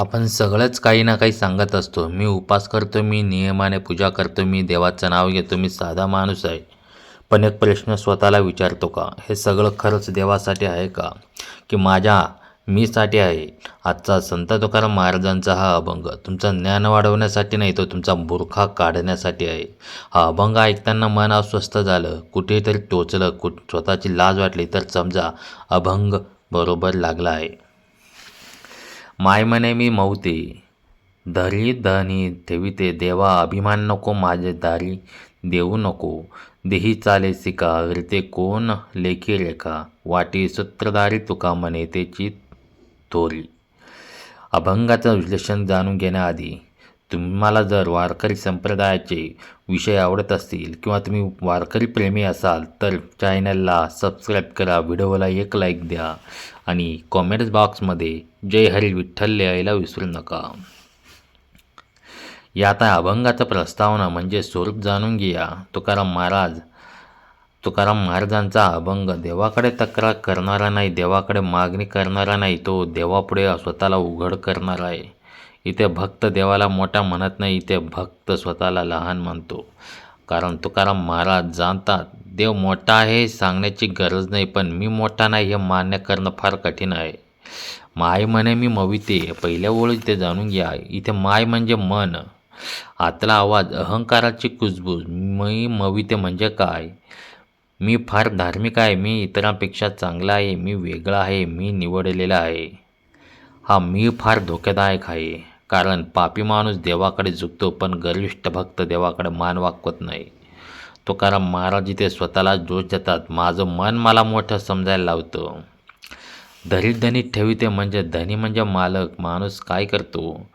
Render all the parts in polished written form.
आपण सगळंच काही ना काही सांगत असतो. मी उपास करतो, मी नियमाने पूजा करतो, मी देवाचं नाव घेतो, मी साधा माणूस आहे. पण एक प्रश्न स्वतःला विचारतो का? हे सगळं खरंच देवासाठी आहे का? की माझ्या मीसाठी आहे? आजचा संत तुकाराम महाराजांचा हा अभंग तुमचं ज्ञान वाढवण्यासाठी नाही, तो तुमचा बुरखा काढण्यासाठी आहे. हा अभंग ऐकताना मन अस्वस्थ झालं, कुठेतरी टोचलं, स्वतःची लाज वाटली तर समजा अभंग बरोबर लागला आहे. माय म्हणे मी मौते धरी धनी ठेविते देवा, अभिमान नको माझे दारी देऊ नको. देही चाले सिका रीते कोण लेखी रेखा, वाटी सूत्रधारी तुका म्हणे तेची थोरी. अभंगाचं विश्लेषण जाणून घेण्याआधी तुम्हाला जर वारकरी संप्रदायाचे विषय आवडत असतील किंवा तुम्ही वारकरी प्रेमी असाल तर चॅनलला सबस्क्राईब करा, व्हिडिओला एक लाईक द्या आणि कॉमेंट्स बॉक्समध्ये जय हरी विठ्ठल लिहायला विसरू नका. यात अभंगाचं प्रस्तावना म्हणजे स्वरूप जाणून घ्या. तुकाराम महाराजांचा अभंग देवाकडे तक्रार करणारा नाही, देवाकडे मागणी करणारा नाही, तो देवापुढे स्वतःला उघड करणारा आहे. इथे भक्त देवाला मोठा म्हणत नाही, इथे भक्त स्वतःला लहान म्हणतो. कारण तुकाराम महाराज जाणतात देव मोठा आहे सांगण्याची गरज नाही, पण मी मोठा नाही हे मान्य करणं फार कठीण आहे. माय म्हणे मी मविते, पहिल्या ओळी ते जाणून घ्या. इथे माय म्हणजे मन, आतला आवाज, अहंकाराची कुजबूज. मी मविते म्हणजे काय? मी फार धार्मिक आहे, मी इतरांपेक्षा चांगला आहे, मी वेगळा आहे, मी निवडलेला आहे. हा मी फार धोकादायक आहे, कारण पापी माणूस देवाकडे झुकतो पण गर्विष्ठ भक्त देवाकडे मान वाकवत नाही. तुकाराम महाराज इथे स्वतःला दोष देतात. माझं मन मला मोठं समजायला लावतं. धरी धनी ठेविते म्हणजे धनी म्हणजे मालक. माणूस काय करतो?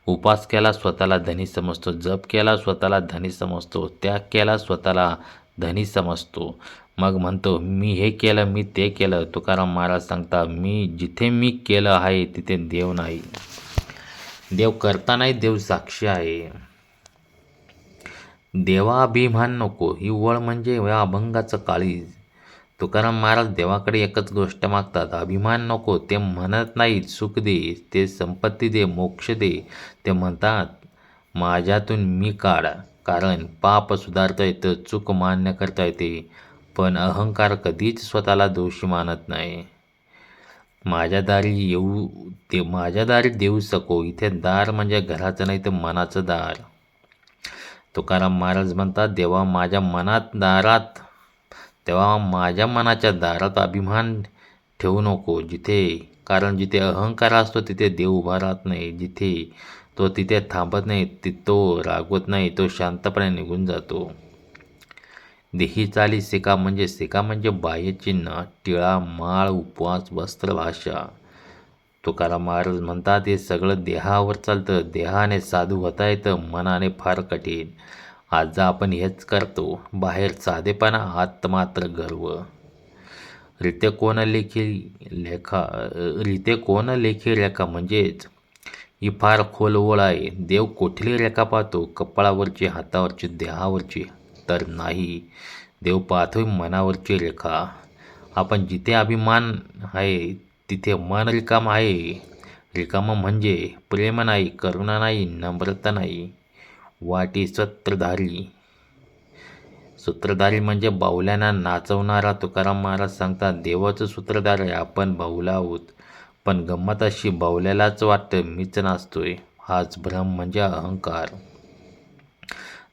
उपास केला स्वतःला धनी समजतो, जप केला स्वतःला धनी समजतो, त्याग केला स्वतःला धनी समजतो, मग म्हणतो मी हे केलं, मी ते केलं. तुकाराम महाराज सांगता जिथे मी केलं आहे तिथे देव नाही. देव करता नाही, देव साक्षी आहे. देवा अभिमान नको ही ओळ म्हणजे या अभंगाचं काळीज. तुकाराम महाराज देवाकडे एकच गोष्ट मागतात, अभिमान नको. ते म्हणत नाहीत सुख दे, ते संपत्ती दे, मोक्ष दे. ते म्हणतात माझ्यातून मी काढ. कारण पाप सुधारता येतं, चूक मान्य करता येते, पण अहंकार कधीच स्वतःला दोषी मानत नाही. माझ्या दारी देऊ सको. इथे दार म्हणजे घराचं नाही तर मनाचं दार. तुकाराम महाराज म्हणतात देवा माझ्या मनाच्या दारात अभिमान ठेवू नको. कारण जिथे अहंकार असतो तिथे देव उभा राहत नाही. तिथे थांबत नाही, तो रागवत नाही, तो शांतपणे निघून जातो. देही चाली सिका म्हणजे बाह्यचिन्ह, टिळा, माळ, उपवास, वस्त्र, भाषा. तुकाराम महाराज म्हणतात हे सगळं देहावर चालतं. देहाने साधू होता येतं, मनाने फार कठीण. आज आपण हेच करतो. बाहेर साधेपणा, आत मात्र गर्व. रीते कोण लेखी रेखा म्हणजेच ही फार खोल ओळ आहे. देव कुठली रेखा पाहतो? कपाळावरची, हातावरची, देहावरची? तर नाही, देव पाहतोय मनावरची रेखा. आपण जिथे अभिमान आहे तिथे मन रिकाम आहे. रिकाम म्हणजे प्रेम नाही, करुणा नाही, नम्रता नाही. वाटी सूत्रधारी म्हणजे बाहुल्यांना नाचवणारा. तुकाराम महाराज सांगतात देवाचं सूत्रधार आहे, आपण बाहुला आहोत. पण गंमत अशी, बाहुल्यालाच वाटतं मीच नाचतोय. हाच भ्रम म्हणजे अहंकार.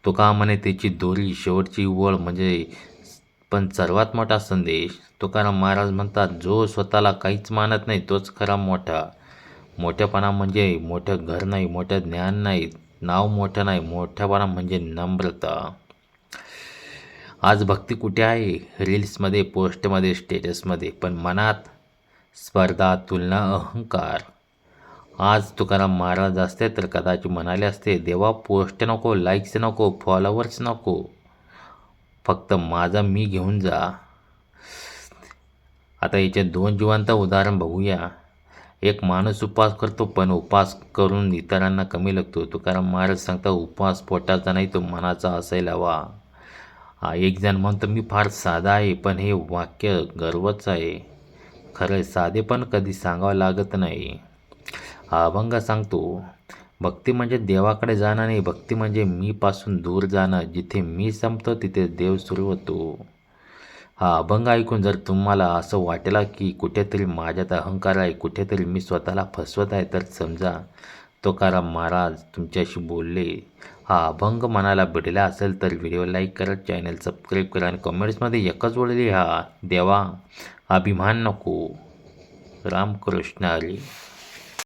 तुका म्हणे त्याची दोरी, शेवटची ओळ म्हणजे पण सर्वात मोठा संदेश. तुकाराम महाराज म्हणतात जो स्वतःला काहीच मानत नाही तोच खरा मोठा. मोठेपणा म्हणजे मोठं घर नाही, मोठं ज्ञान नाही, नाव मोठं नाही. मोठेपणा म्हणजे नम्रता. आज भक्ती कुठे आहे? रील्समध्ये, पोस्टमध्ये, स्टेटसमध्ये. पण मनात स्पर्धा, तुलना, अहंकार. आज तुकाराम महाराज असते तर कदाचित म्हणाले असते देवा पोस्ट नको, लाईक्स नको, फॉलोवर्स नको, फक्त माझा मी घेऊन जा. आता याचे दोन जिवंत उदाहरण बघूया. एक माणूस उपवास करतो पण उपवास करून इतरांना कमी लागतो. तुकाराम महाराज सांगतात उपवास पोटाचा नाही तो मनाचा असायला हवा. एक जण म्हणतो मी फार साधा आहे, पण हे वाक्य गर्वच आहे. खरं साधेपण कधी सांगावं लागत नाही. हा अभंग सांगतो, भक्ती म्हणजे देवाकडे जाणं नाही, भक्ती म्हणजे मीपासून दूर जाणं. जिथे मी संपतो तिथे देव सुरू होतो. हा अभंग ऐकून जर तुम्हाला असं वाटलं की कुठेतरी माझ्यात अहंकार आहे, कुठेतरी मी स्वतःला फसवत आहे, तर समजा तुकाराम महाराज तुमच्याशी बोलले. हा अभंग मनाला भिडला असेल तर व्हिडिओ लाईक करा, चॅनल सबस्क्राईब करा आणि कमेंट्समध्ये एकच ओळ लिहा, देवा अभिमान नको. रामकृष्ण हरी.